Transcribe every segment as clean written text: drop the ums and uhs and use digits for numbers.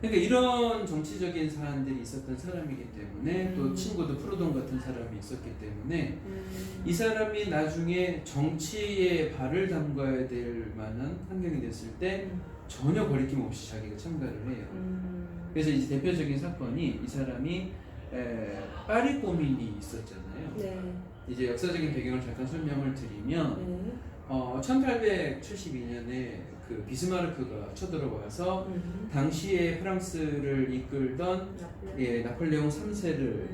그러니까 이런 정치적인 사안들이 있었던 사람이기 때문에 또 친구도 프로돈 같은 사람이 있었기 때문에 이 사람이 나중에 정치에 발을 담가야 될 만한 환경이 됐을 때 전혀 거리낌 없이 자기가 참가를 해요. 그래서 이제 대표적인 사건이 이 사람이 파리 고민이 있었잖아요. 네. 이제 역사적인 배경을 잠깐 설명을 드리면 네. 1872년에 그 비스마르크가 쳐들어와서 당시에 프랑스를 이끌던 나폴레옹 3세를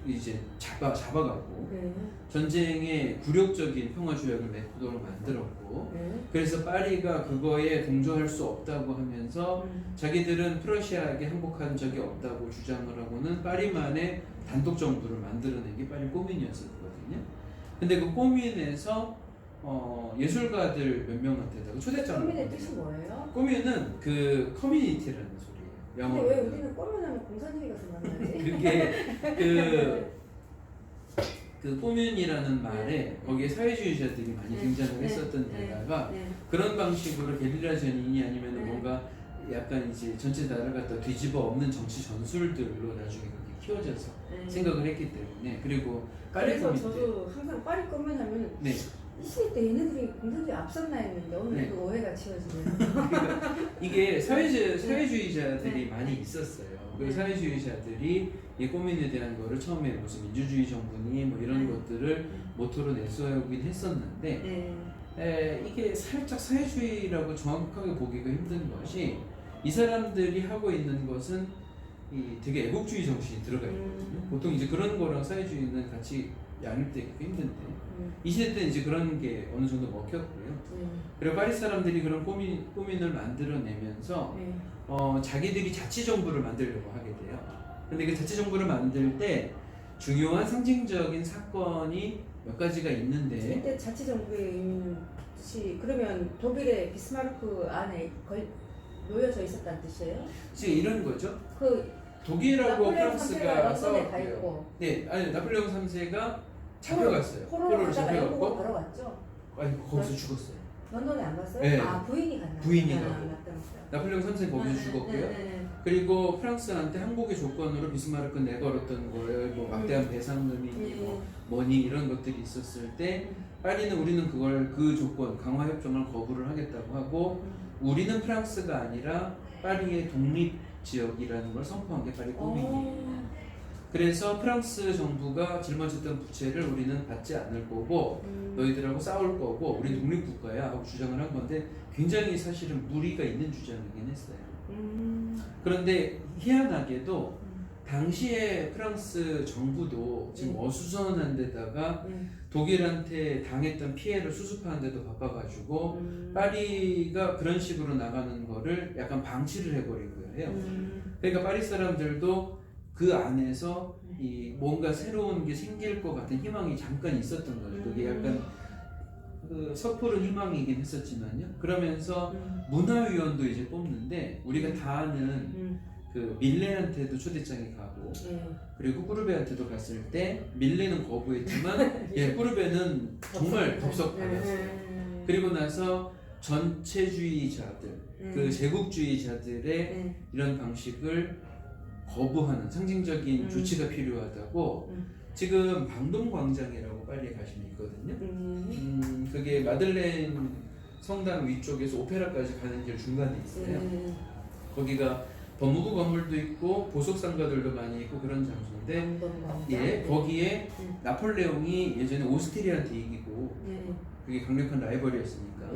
이제 잡아가고 네. 전쟁의 굴욕적인 평화조약을 맺도록 만들었고 네. 그래서 파리가 그거에 동조할 수 없다고 하면서 자기들은 프러시아에게 항복한 적이 없다고 주장을 하고는 파리만의 단독 정부를 만들어낸 게 파리 꼬민이었었거든요. 근데 그 꼬민에서 예술가들 몇 명한테다가 초대장을 꼬민의 뜻이 뭐예요? 꼬민은 그 커뮤니티라는 소리예요. 근데 영어로. 왜 우리는 꼬민하면 공산주의가 생각나지? 그게 그 꼬민이라는 말에 거기에 사회주의자들이 많이 등장을 했었던 데다가 그런 방식으로 게릴라 전인이 아니면 뭔가 약간 이제 전체 나라를 갖다 뒤집어 엎는 정치 전술들로 나중에 그렇게 키워져서 생각을 했기 때문에 그리고 파리 그래서 꼬민 저도 항상 파리 꼬민 하면 이 시대 때 얘네들이 공산주의 앞섰나 했는데 오늘 그 오해가 지워지네요. 그러니까 이게 사회주의자들이 많이 있었어요. 그 사회주의자들이 이 꼬민에 대한 거를 처음에 무슨 민주주의 정부니 뭐 이런 것들을 모토로 내세우긴 했었는데 이게 살짝 사회주의라고 정확하게 보기가 힘든 것이 이 사람들이 하고 있는 것은 이 되게 애국주의 정신이 들어가 있거든요. 보통 이제 그런 거랑 사회주의는 같이 양립되기가 힘든데 이 시대 때는 이제 그런 게 어느 정도 먹혔고요. 그리고 파리 사람들이 그런 꼬민을 만들어내면서 자기들이 자치정부를 만들려고 하게 돼요. 근데 그 자치정부를 만들 때 중요한 상징적인 사건이 몇 가지가 있는데 그때 자치정부의 의미는 뜻이 그러면 독일의 비스마르크 안에 놓여져 있었다는 뜻이에요? 지금 이런 거죠. 그 독일하고 나폴레옹 프랑스가 3세가 런던에 가 있고 네, 아니 나폴레옹 3세가 잡혀갔어요. 포로로 가다가 영국으로 바로 갔죠? 아니 거기서 죽었어요. 런던에 안 갔어요? 네. 아 부인이 갔나? 부인이 가고. 맞다. 나폴레옹 3세 거기서 죽었고요. 그리고 프랑스한테 항복의 조건으로 비스마르크 내걸었던 거예요. 뭐 막대한 배상금이니 뭐 뭐니 이런 것들이 있었을 때 파리는 우리는 그걸 그 조건 강화 협정을 거부를 하겠다고 하고 우리는 프랑스가 아니라 파리의 독립 지역이라는 걸 선포한 게 파리 꼬민이에요. 그래서 프랑스 정부가 짊어졌던 부채를 우리는 받지 않을 거고 너희들하고 싸울 거고 우리 독립국가야 하고 주장을 한 건데 굉장히 사실은 무리가 있는 주장이긴 했어요. 그런데 희한하게도 당시에 프랑스 정부도 지금 어수선한 데다가 독일한테 당했던 피해를 수습하는 데도 바빠가지고 파리가 그런 식으로 나가는 거를 약간 방치를 해버린 거예요. 그러니까 파리 사람들도 그 안에서 이 뭔가 새로운 게 생길 것 같은 희망이 잠깐 있었던 거죠. 그게 약간 그 섣부른 희망이긴 했었지만요. 그러면서 문화위원도 이제 뽑는데 우리가 다 아는 그 밀레한테도 초대장이 가고 그리고 꾸르베한테도 갔을 때 밀레는 거부했지만 꾸르베는 정말 덥석 받았어요. 그리고 나서 전체주의자들, 그 제국주의자들의 이런 방식을 거부하는 상징적인 조치가 필요하다고 지금 방동광장이라고 파리에 가시면 있거든요. 그게 마들렌 성당 위쪽에서 오페라까지 가는 길 중간에 있어요. 거기가 법무부 건물도 있고 보석상가들도 많이 있고 그런 장소인데 거기에 나폴레옹이 예전에 오스트리아한테 이기고 그게 강력한 라이벌이었으니까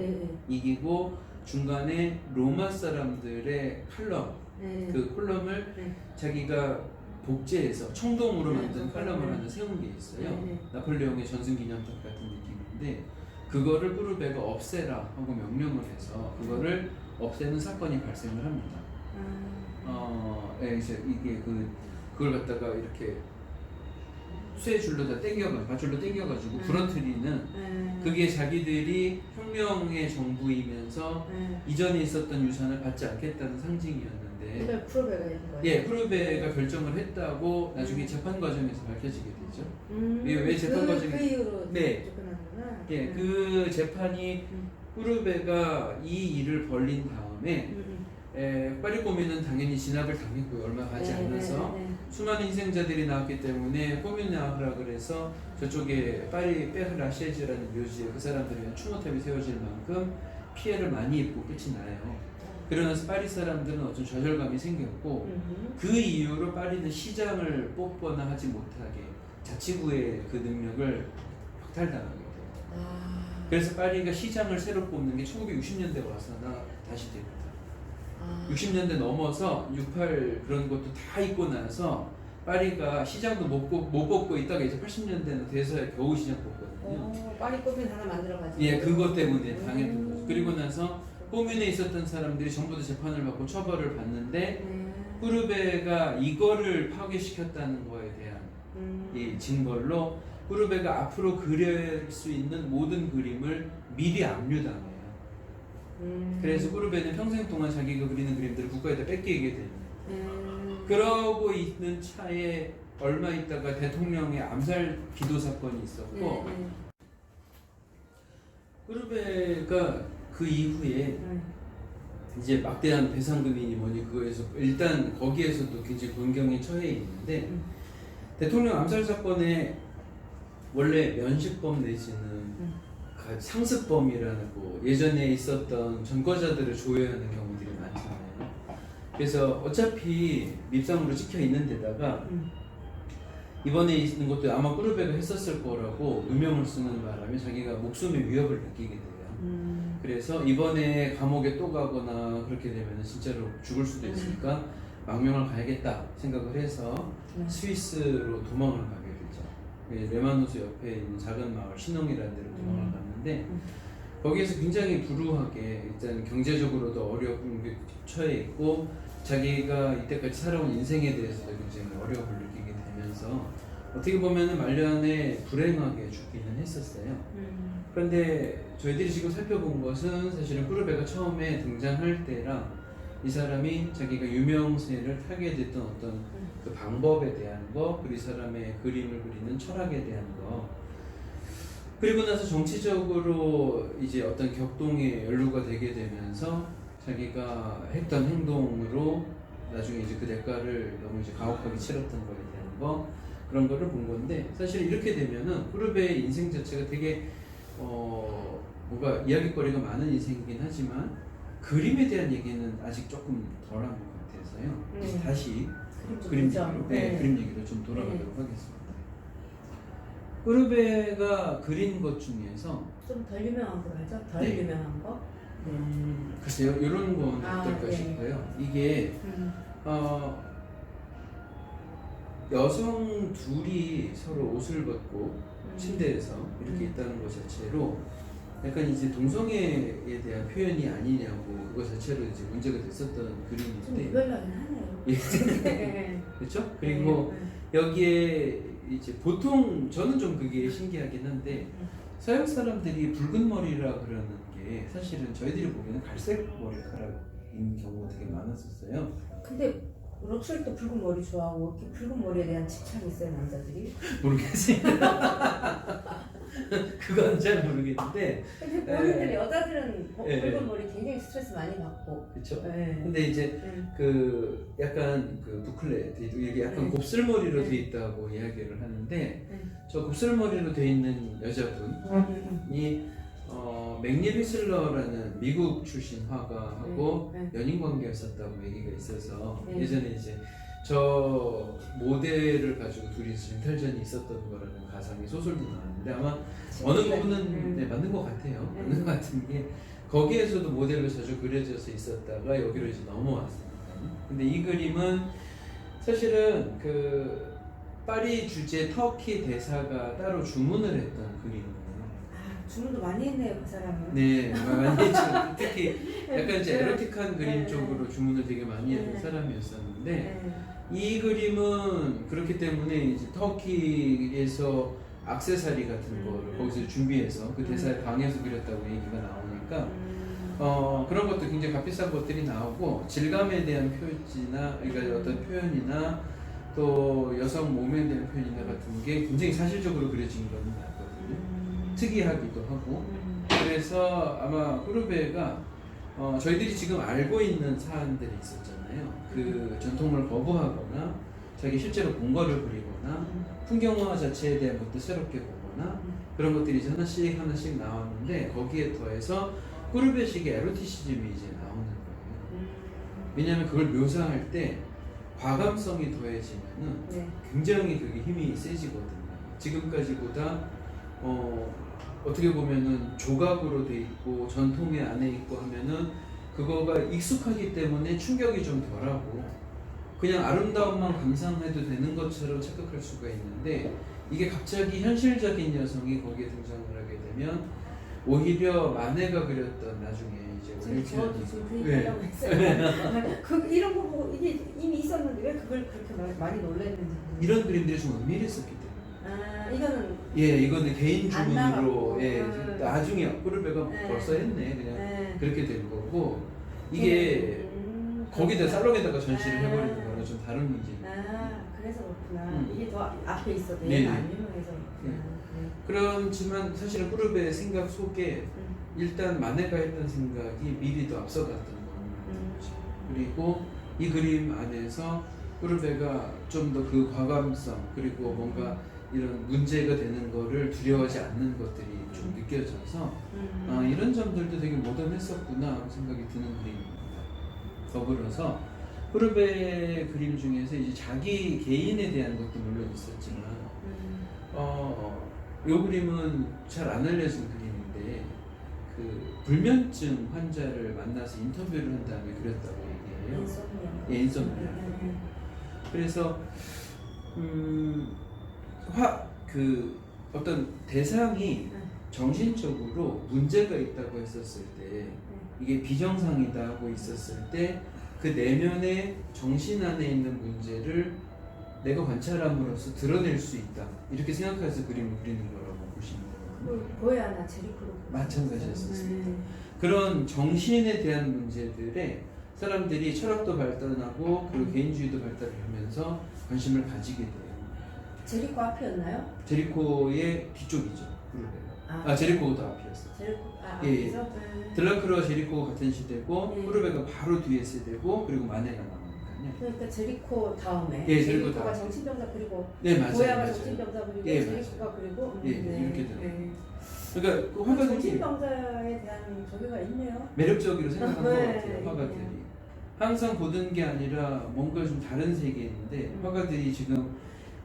이기고 중간에 로마 사람들의 칼럼 그 콜럼을 자기가 복제해서 청동으로 만든 칼럼을 하나 세운 게 있어요. 나폴레옹의 전승기념탑 같은 느낌인데 그거를 꾸르베가 없애라 하고 명령을 해서 그거를 없애는 사건이 발생을 합니다. 이제 이게 그걸 갖다가 이렇게 쇠줄로 밧줄로 당겨가지고 부러뜨리는 그게 자기들이 혁명의 정부이면서 이전에 있었던 유산을 받지 않겠다는 상징이었는데 이걸 프로베가 했는 거예요? 예, 프로베가 결정을 했다고 나중에 재판 과정에서 밝혀지게 되죠. 왜 재판 과정에 그 이후로 네. 접근하는구나. 예, 그 재판이 프로베가 이 일을 벌린 다음에 파리 꼬미는 당연히 진압을 당했고요. 얼마 가지 않아서 수많은 희생자들이 나왔기 때문에 꼬미나흐라 그래서 저쪽에 파리 페르라시에즈라는 묘지에 그 사람들이 위한 추모탑이 세워질 만큼 피해를 많이 입고 끝이 나요. 그러면서 파리 사람들은 어떤 좌절감이 생겼고 그 이후로 파리는 시장을 뽑거나 하지 못하게 자치구의 그 능력을 박탈당하게 돼요. 그래서 파리가 시장을 새로 뽑는 게 1960년대 와서나 다시 됩니다. 60년대 넘어서 68 그런 것도 다 있고 나서 파리가 시장도 못 뽑고 있다가 이제 80년대는 돼서야 겨우 시장 뽑거든요. 파리 꼬미는 하나 만들어가지고. 예, 그것 때문에 당했던 거죠. 그리고 나서 꼬뮌에 있었던 사람들이 전부 다 재판을 받고 처벌을 받는데 꾸르베가 이거를 파괴시켰다는 거에 대한 이 징벌로 꾸르베가 앞으로 그릴 수 있는 모든 그림을 미리 압류당해요. 그래서 꾸르베는 평생 동안 자기가 그리는 그림들을 국가에다 뺏기게 됩니다. 그러고 있는 차에 얼마 있다가 대통령의 암살 기도 사건이 있었고 꾸르베가 그 이후에 이제 막대한 배상금이니 뭐니 그거에서 일단 거기에서도 굉장히 곤경에 처해 있는데 대통령 암살 사건에 원래 면식범 내지는 상습범이라고 예전에 있었던 전과자들을 조회하는 경우들이 많잖아요. 그래서 어차피 밉상으로 찍혀 있는 데다가 이번에 있는 것도 아마 꾸르베가 했었을 거라고 누명을 쓰는 바람에 자기가 목숨의 위협을 느끼게 돼요. 그래서 이번에 감옥에 또 가거나 그렇게 되면 진짜로 죽을 수도 있으니까 망명을 가야겠다 생각을 해서 스위스로 도망을 가게 되죠. 레마노스 옆에 있는 작은 마을 시농이라는 데로 도망을 갔는데 거기에서 굉장히 불우하게 일단 경제적으로도 어려움에 처해 있고 자기가 이때까지 살아온 인생에 대해서도 굉장히 어려움을 느끼게 되면서 어떻게 보면 말년에 불행하게 죽기는 했었어요. 그런데 저희들이 지금 살펴본 것은 사실은 꾸르베가 처음에 등장할 때랑 이 사람이 자기가 유명세를 타게 됐던 어떤 그 방법에 대한 거, 그리고 이 사람의 그림을 그리는 철학에 대한 거, 그리고 나서 정치적으로 이제 어떤 격동에 연루가 되게 되면서 자기가 했던 행동으로 나중에 이제 그 대가를 너무 이제 가혹하게 치렀던 거에 대한 거, 그런 거를 본 건데 사실 이렇게 되면은 꾸르베의 인생 자체가 되게 뭔가 이야기거리가 많은 인생이긴 하지만 그림에 대한 얘기는 아직 조금 덜한 것 같아서요. 다시 그림 얘기로, 그림 얘기로 좀 돌아가도록 하겠습니다. 꾸르베가 그린 것 중에서 좀 덜 유명한 거 하죠? 덜 유명한 거? 글쎄요, 이런 건 어떨까 싶어요. 이게 여성 둘이 서로 옷을 벗고 침대에서 이렇게 있다는 것 자체로 약간 이제 동성애에 대한 표현이 아니냐고 그거 자체로 이제 문제가 됐었던 좀 그림인데 유별나긴 하네요. 예. 그렇죠? 그리고 여기에 이제 보통 저는 좀 그게 신기하긴 한데 서양 사람들이 붉은 머리라 그러는 게 사실은 저희들이 보기에는 갈색 머리카락인 경우가 되게 많았었어요. 근데 럭셔리도 붉은 머리 좋아하고 이렇게 붉은 머리에 대한 집착이 있어요, 남자들이? 모르겠어요. 그건 잘 모르겠는데. 근데 본인들 여자들은 붉은 머리 굉장히 스트레스 많이 받고. 그렇죠. 근데 이제 그 약간 그 부클레 이게 약간 곱슬머리로 돼 있다고 이야기를 하는데 저 곱슬머리로 돼 있는 여자분이 맥닐 휘슬러라는 미국 출신 화가하고 연인 관계였었다고 얘기가 있어서 예전에 이제 저 모델을 가지고 둘이서 쟁탈전이 있었던 거라는 가상의 소설도 나왔는데 아마 어느 부분은 맞는 것 같아요. 맞는 것 같은 게 거기에서도 모델로 자주 그려져서 있었다가 여기로 이제 넘어왔습니다. 근데 이 그림은 사실은 그 파리 주재 터키 대사가 따로 주문을 했던 그림이에요. 주문도 많이 했네요, 그 사람은. 네, 많이 했죠. 특히 약간 이제 에로틱한 그림 쪽으로 주문을 되게 많이 했던 사람이었었는데 이 그림은 그렇기 때문에 이제 터키에서 액세서리 같은 거를 거기서 준비해서 그 대사의 방에서 그렸다고 얘기가 나오니까 그런 것도 굉장히 값비싼 것들이 나오고 질감에 대한 표지나 그러니까 어떤 표현이나 또 여성 몸에 대한 표현이나 같은 게 굉장히 사실적으로 그려진 건 맞거든요. 특이하기도 하고 그래서 아마 꾸르베가 저희들이 지금 알고 있는 사안들이 있었잖아요. 그 전통을 거부하거나 자기 실제로 본 거를 그리거나 풍경화 자체에 대한 것도 새롭게 보거나 그런 것들이 이제 하나씩 하나씩 나왔는데 거기에 더해서 꾸르베식의 에로티시즘이 이제 나오는 거예요. 왜냐하면 그걸 묘사할 때 과감성이 더해지면은 네. 굉장히 그게 힘이 세지거든요. 지금까지보다 어떻게 보면은 조각으로 돼 있고 전통의 안에 있고 하면은 그거가 익숙하기 때문에 충격이 좀 덜하고 그냥 아름다움만 감상해도 되는 것처럼 착각할 수가 있는데 이게 갑자기 현실적인 여성이 거기에 등장을 하게 되면 오히려 마네가 그렸던 나중에 이제 저도 지금 그 얘기하려고 했어요. 이런 거 보고 이게 이미 있었는데 왜 그걸 그렇게 많이 놀랐는지. 이런 그림들이 좀 은밀했었기 때문에. 이거는 이거는 개인 안 주문으로 나가고. 나중에 꾸르베가 네. 벌써 했네 그냥 네. 그렇게 된 거고 이게 거기다 살롱에다가 전시를 해버리는 거랑 좀 다른 문제입니다. 그래서 그렇구나. 이게 더 앞에 있어도 네. 얘가 안 유명해서 그렇구나. 그렇지만 사실은 꾸르베의 생각 속에 일단 마네가 했던 생각이 미리 더 앞서갔던 거죠. 그리고 이 그림 안에서 꾸르베가 좀 더 그 과감성 그리고 뭔가 이런 문제가 되는 거를 두려워하지 않는 것들이 좀 느껴져서 이런 점들도 되게 모던했었구나 하는 생각이 드는 그림입니다. 더불어서 꾸르베 그림 중에서 이제 자기 개인에 대한 것도 물론 있었지만 이 그림은 잘 안 알려진 그림인데 그 불면증 환자를 만나서 인터뷰를 한 다음에 그렸다고 얘기해요. 인소미아. 그래서 그 어떤 대상이 정신적으로 문제가 있다고 했었을 때 이게 비정상이다 하고 있었을 때 그 내면의 정신 안에 있는 문제를 내가 관찰함으로써 드러낼 수 있다 이렇게 생각해서 그림을 그리는 거라고 보시면 되거든요. 고야나 제리코로 마찬가지였습니다. 그런 정신에 대한 문제들에 사람들이 철학도 발달하고 그리고 개인주의도 발달을 하면서 관심을 가지게 돼요. 제리코 앞이었나요? 제리코의 뒤쪽이죠. 꾸르베가. 제리코가 더 앞이었어요. 제리코 예. 앞에서? 들라크루와 제리코가 같은 시대고 네. 꾸르베가 바로 뒤에 세대고 그리고 마네가 나오니까요. 그러니까 제리코 다음에 제리코 제리코가 다음에. 정신병자 그리고 네 맞아요. 고야가 맞아요. 정신병자 그리고 제리코가 그리고 이렇게 돼요. 그러니까 그 화가들이 정신병자에 대한 저기가 있네요. 매력적으로 생각하는 것 네, 같아요. 화가들이 항상 보던 게 아니라 뭔가 좀 다른 세계인데 화가들이 지금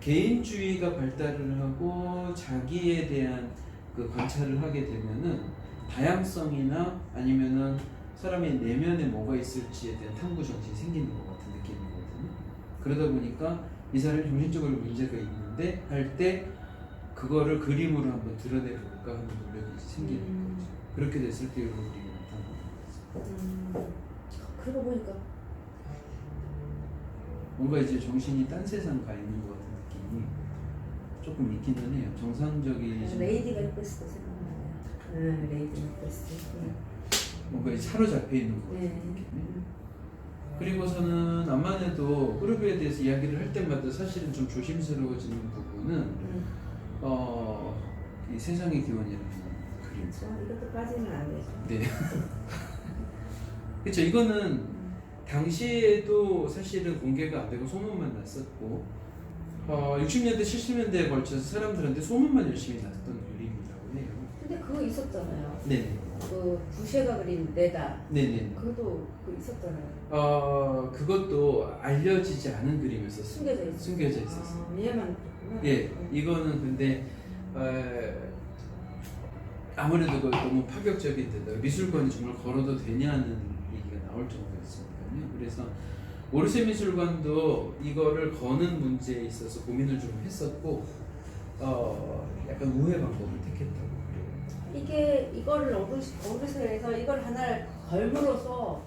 개인주의가 발달을 하고 자기에 대한 그 관찰을 하게 되면은 다양성이나 아니면은 사람의 내면에 뭐가 있을지에 대한 탐구 정신이 생기는 것 같은 느낌이거든요. 그러다 보니까 이 사람이 정신적으로 문제가 있는데 할 때 그거를 그림으로 한번 드러내볼까 하는 노력이 생기는 거죠. 그렇게 됐을 때 이런 그림이 나타나는 거죠. 그러고 보니까 뭔가 이제 정신이 딴 세상 가 있는 것 같은 느낌이 조금 있기는 해요. 정상적인 레이디 맥베스도 생각나요. 레이디 맥베스. 뭔가 이제 사로잡혀 있는 것 같은 느낌. 그리고서는 암만 해도 꾸르베에 대해서 이야기를 할 때마다 사실은 좀 조심스러워지는 부분은 이 세상의 기원이라는 그림. 이것도 빠지면 안 되죠. 네. 그렇죠. 이거는 당시에도 사실은 공개가 안 되고 소문만 났었고 60년대 70년대에 걸쳐서 사람들한테 소문만 열심히 났던 그림이라고 해요. 근데 그거 있었잖아요. 네. 그 부쉐가 그린 네다. 네네. 그것도 있었잖아요. 그것도 알려지지 않은 그림이었어요. 숨겨져 있었어요. 얘만. 이거는 근데 아무래도 그 너무 파격적인데다 미술관이 정말 걸어도 되냐는 얘기가 나올 정도였으니까요. 그래서 오르세 미술관도 이거를 거는 문제에 있어서 고민을 좀 했었고 약간 우회 방법을 택했다고 그래요. 이게 이거를 오르세에서 이걸 하나를 걸므로써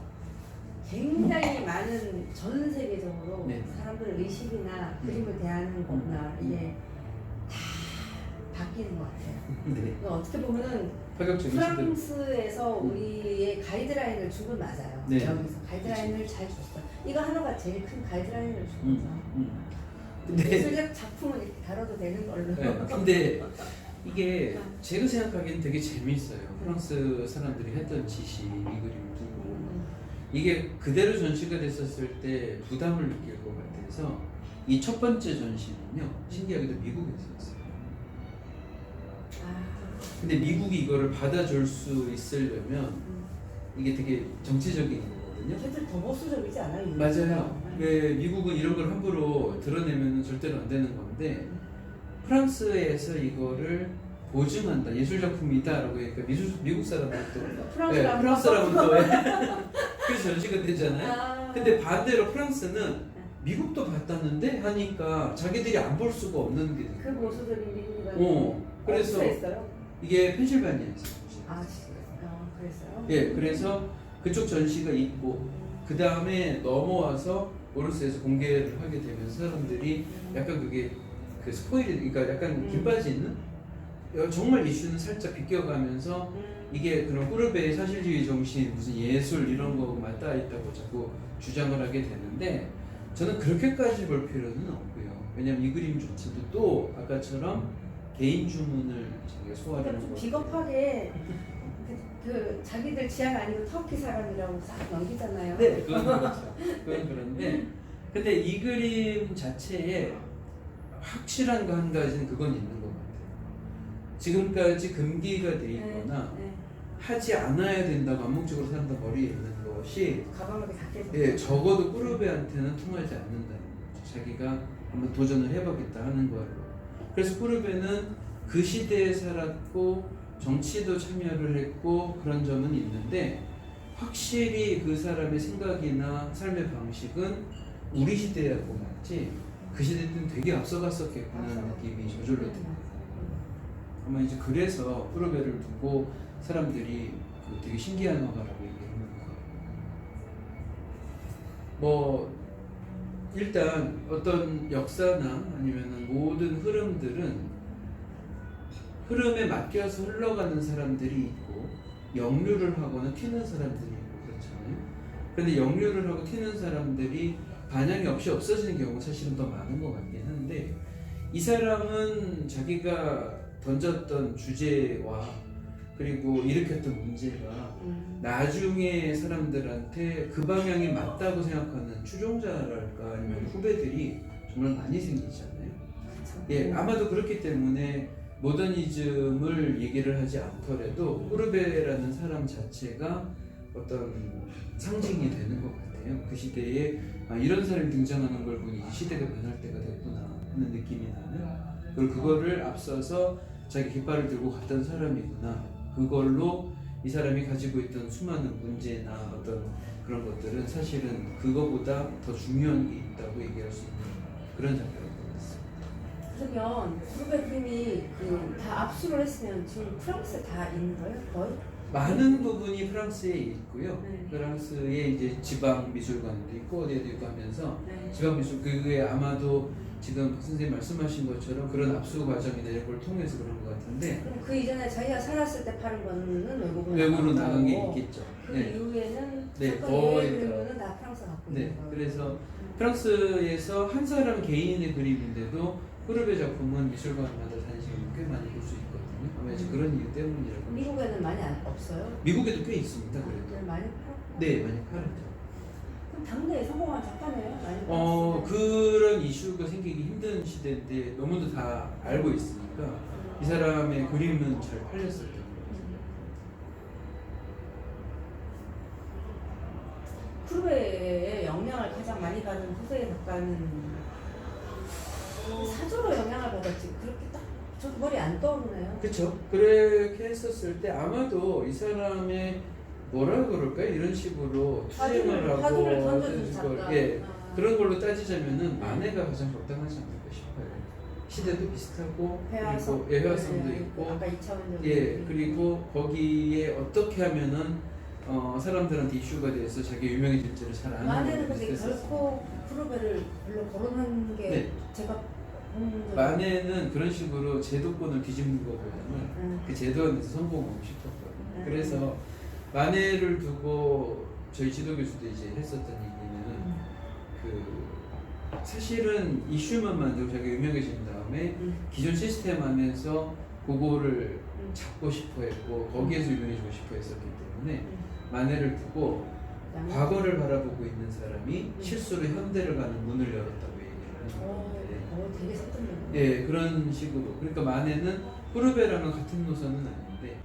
굉장히 많은 전 세계적으로 사람들 의식이나 그림을 대하는 거나 이게 다 바뀌는 것 같아요. 네. 어떻게 보면은 파격적인 프랑스에서 우리의 가이드라인을 준 건 맞아요. 네. 여기서 가이드라인을 잘 줬어. 이거 하나가 제일 큰 가이드라인을 준 거죠. 근데 미술적 작품은 이렇게 다뤄도 되는 걸로. 근데 이게 제가 생각하기엔 되게 재밌어요. 프랑스 사람들이 했던 짓이 이 그림 두고 이게 그대로 전시가 됐었을 때 부담을 느낄 것 같아서 이 첫 번째 전시는요 신기하게도 미국에서 했어요. 근데 미국이 이거를 받아줄 수 있으려면 이게 되게 정치적인 거거든요. 걔들 더 보수적이지 않아요? 맞아요. 미국은 이런 걸 함부로 드러내면 절대로 안 되는 건데 프랑스에서 이거를 보증한다, 예술작품이다라고 하니까 미국 사람들도 프랑스라면 또 그래서 전시가 되잖아요. 근데 반대로 프랑스는 미국도 봤다는데 하니까 자기들이 안 볼 수가 없는 게 그 보수적인 미국이 그래서 했어요? 이게 펜실바니아에서 그랬어요? 예, 그래서 그쪽 전시가 있고 그 다음에 넘어와서 오르스에서 공개를 하게 되면서 사람들이 약간 그게 그 스포일이 그러니까 약간 김빠지 있는 정말 이슈는 살짝 비껴가면서 이게 그런 꾸르베의 사실주의 정신 무슨 예술 이런 거 맞닿아 있다고 자꾸 주장을 하게 되는데 저는 그렇게까지 볼 필요는 없고요. 왜냐면 이 그림조차도 또 아까처럼 개인 주문을 자기가 소화하는 좀 거 비겁하게 그 자기들 지향 아니고 터키 사람이라고 싹 넘기잖아요. 네, 그건 그렇죠. 그건 그런데 근데 이 그림 자체에 확실한 거 한 가지는 그건 있는 것 같아요. 지금까지 금기가 돼 있거나 하지 않아야 된다고 암묵적으로 사람들 머리에 있는 것이 가방을 닫게 예, 적어도 꾸르베한테는 통하지 않는다는 거죠. 자기가 한번 도전을 해보겠다 하는 거예요. 그래서 꾸르베는 그 시대에 살았고 정치도 참여를 했고 그런 점은 있는데 확실히 그 사람의 생각이나 삶의 방식은 우리 시대하고 맞지 그 시대 때는 되게 앞서갔었겠구나 하는 느낌이 저절로 듭니다. 아마 이제 그래서 꾸르베를 두고 사람들이 그 되게 신기한 화가라고 얘기하는 거예요. 뭐 일단 어떤 역사나 아니면 모든 흐름들은 흐름에 맡겨서 흘러가는 사람들이 있고 역류를 하거나 튀는 사람들이 있고 그렇잖아요. 그런데 역류를 하고 튀는 사람들이 반향이 없이 없어지는 경우가 사실은 더 많은 것 같긴 한데 이 사람은 자기가 던졌던 주제와 그리고 일으켰던 문제가 나중에 사람들한테 그 방향이 맞다고 생각하는 추종자랄까 아니면 후배들이 정말 많이 생기잖아요. 예, 아마도 그렇기 때문에 모더니즘을 얘기를 하지 않더라도 꾸르베라는 사람 자체가 어떤 상징이 되는 것 같아요. 그 시대에 이런 사람이 등장하는 걸 보니 이 시대가 변할 때가 됐구나 하는 느낌이 나는 그리고 그거를 앞서서 자기 깃발을 들고 갔던 사람이구나 그걸로 이 사람이 가지고 있던 수많은 문제나 어떤 그런 것들은 사실은 그거보다 더 중요한 게 있다고 얘기할 수 있는 그런 작가인 것 같습니다. 그러면 꾸르베 그림이 다 압수를 했으면 지금 프랑스에 다 있는 거예요? 거의? 많은 부분이 프랑스에 있고요. 프랑스에 이제 지방 미술관도 있고 어디에도 있고 하면서 지방 미술 그게 아마도 지금 선생님 말씀하신 것처럼 그런 압수 과정이나 이런 걸 통해서 그런 것 같은데 그럼 그 이전에 자기가 살았을 때 파는 거는 외국으로 나간 게 있겠죠. 그 이후에는 네, 거의 그림은 다 프랑스 갖고 네, 있는 거예요. 그래서 프랑스에서 한 사람 개인의 그림인데도 꾸르베 작품은 미술관마다 다니시면 꽤 많이 볼 수 있거든요. 아마 이제 그런 이유 때문이라고. 미국에는 많이 없어요? 미국에도 꽤 있습니다. 그래도. 많이 팔았구나. 네, 많이 팔았죠. 그럼 당대에 성공한 작가네요. 많이 팔았어요. 그런 이슈가 생기기 힘든 시대인데 너무도 다 알고 있으니까 이 사람의 그림은 잘 팔렸을 거예요. 꾸르베의 영향을 가장 많이 받은 후세의 작가는 사조로 영향을 받았지 그렇게 딱 저도 머리 안 떠오르네요. 그렇죠. 그렇게 했었을 때 아마도 이 사람의 뭐라 그럴까요? 이런 식으로 투쟁을 하고 화두를 던져준 작가. 예, 그런 걸로 따지자면은 마네가 가장 적당하지 않을까 싶어요. 시대도 비슷하고 회화성, 그리고 회화성도 있고 아까 2차원적 그리고 거기에 어떻게 하면은 사람들한테 이슈가 돼서 자기 유명해질지를 잘 아는 마네는 거로 근데 비슷했었어요. 결코 꾸르베를 별로 거론한 게 제가 마네는 그런 식으로 제도권을 뒤집는 거보다는 그 제도 안에서 성공하고 싶었거든요. 그래서 마네를 두고 저희 지도 교수도 이제 했었던 얘기는 사실은 이슈만 만들고 자기가 유명해진 다음에 기존 시스템 안에서 그거를 잡고 싶어 했고 거기에서 유명해지고 싶어 했었기 때문에 마네를 두고 과거를 바라보고 있는 사람이 실수로 현대를 가는 문을 열었다고 얘기를 하는데 되게 색다르네요. 예, 그런 식으로. 그러니까 마네는 후르베랑은 같은 노선은 아닌데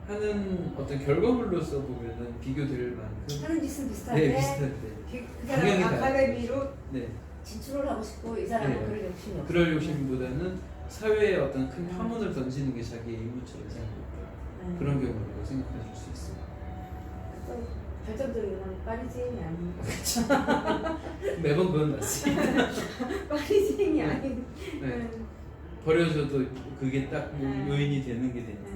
하는 어떤 결과물로서 보면은 비교될 만큼 하는 짓은 비슷한데 네, 비슷한데 그 방향이 사람 아카데미로 네, 진출을 하고 싶고 이 사람은 네. 그럴 욕심이 없어요. 그럴 욕심보다는 사회에 어떤 큰 파문을 던지는 게 자기의 임무처럼 생각했다. 그런 경우라고 생각해 줄 수 있어요. 또 발전적인 건 파리지행이 아닙니다. 매번 그건 맞습니다. 파리지행이 아닌. 네. 버려져도 그게 딱 요인이 되는 게 되니까.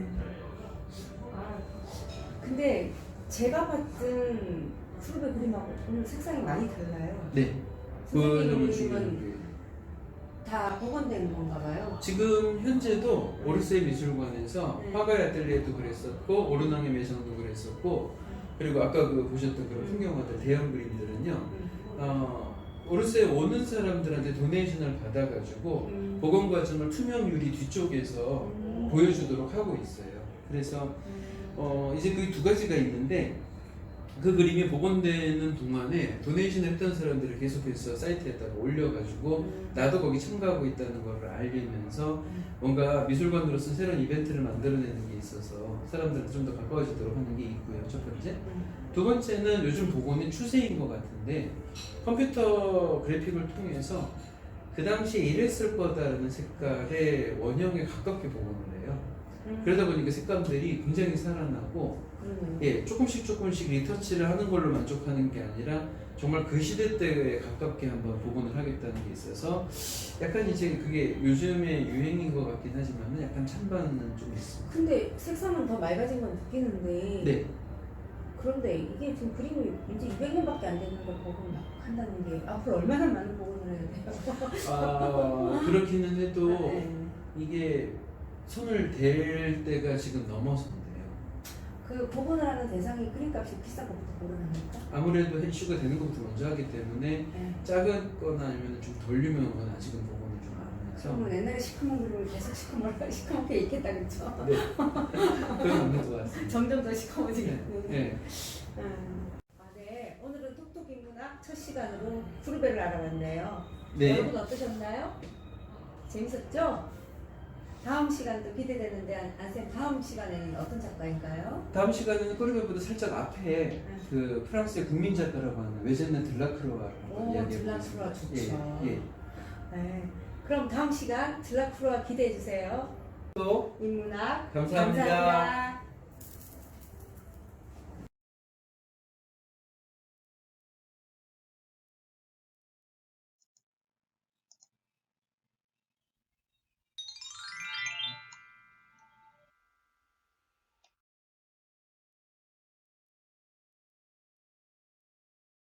근데 제가 봤던 후르베 그림하고 오늘 색상이 많이 달라요. 네. 그 선생님 점은 그림은 중요한 게 다 복원된 건가 봐요. 지금 현재도 오르세 미술관에서 네. 화가의 아틀리에도 그랬었고 오르낭의 매장도 그랬었고 그리고 아까 그 보셨던 그런 풍경화들 대형 그림들은요 오르세에 오는 사람들한테 도네이션을 받아가지고 복원 과정을 투명 유리 뒤쪽에서 보여주도록 하고 있어요. 그래서 이제 그 두 가지가 있는데 그 그림이 복원되는 동안에 도네이션 했던 사람들을 계속해서 사이트에다가 올려가지고 나도 거기 참가하고 있다는 걸 알리면서 뭔가 미술관으로서 새로운 이벤트를 만들어내는 게 있어서 사람들한테 좀 더 가까워지도록 하는 게 있고요. 첫 번째. 두 번째는 요즘 복원의 추세인 것 같은데 컴퓨터 그래픽을 통해서 그 당시에 이랬을 거다라는 색깔의 원형에 가깝게 복원을 해요. 그러다 보니까 색감들이 굉장히 살아나고 예, 조금씩 리터치를 하는 걸로 만족하는 게 아니라 정말 그 시대 때에 가깝게 한번 복원을 하겠다는 게 있어서 약간 이제 그게 요즘의 유행인 것 같긴 하지만 약간 찬반은 좀 있습니다. 근데 색상은 더 맑아진 건 느끼는데 네. 그런데 이게 지금 그림이 이제 200년밖에 안 되는 걸 복원 막 한다는 게 앞으로 얼마나 많은 복원을 해야 돼요? 그렇기는 해도 네. 이게 손을 댈 때가 지금 넘어서인데요. 그 복원을 하는 대상이 그림값이 비싼 것부터 복원합니까? 아무래도 이슈가 되는 것부터 먼저 하기 때문에 네. 작거나 아니면 좀 덜 유명한 건 아직은 복원을 좀 안 해서 그러면 옛날에 시커먼 그림을 계속 시커멓게 있겠다 그렇죠? 네. 그건 없는 것 같습니다. 점점 더 시커머지겠네. 네. 네. 오늘은 톡톡 인문학 첫 시간으로 후르베를 알아봤네요. 네. 여러분 어떠셨나요? 재밌었죠? 다음 시간도 기대되는데 안쌤 다음 시간에는 어떤 작가인가요? 다음 시간에는 꼬리베보다 살짝 앞에 그 프랑스의 국민 작가라고 하는 외제네 들라크로아를 오, 들라크로아 좋죠. 예. 네. 그럼 다음 시간 들라크로아 기대해 주세요. 또 인문학 감사합니다. 감사합니다.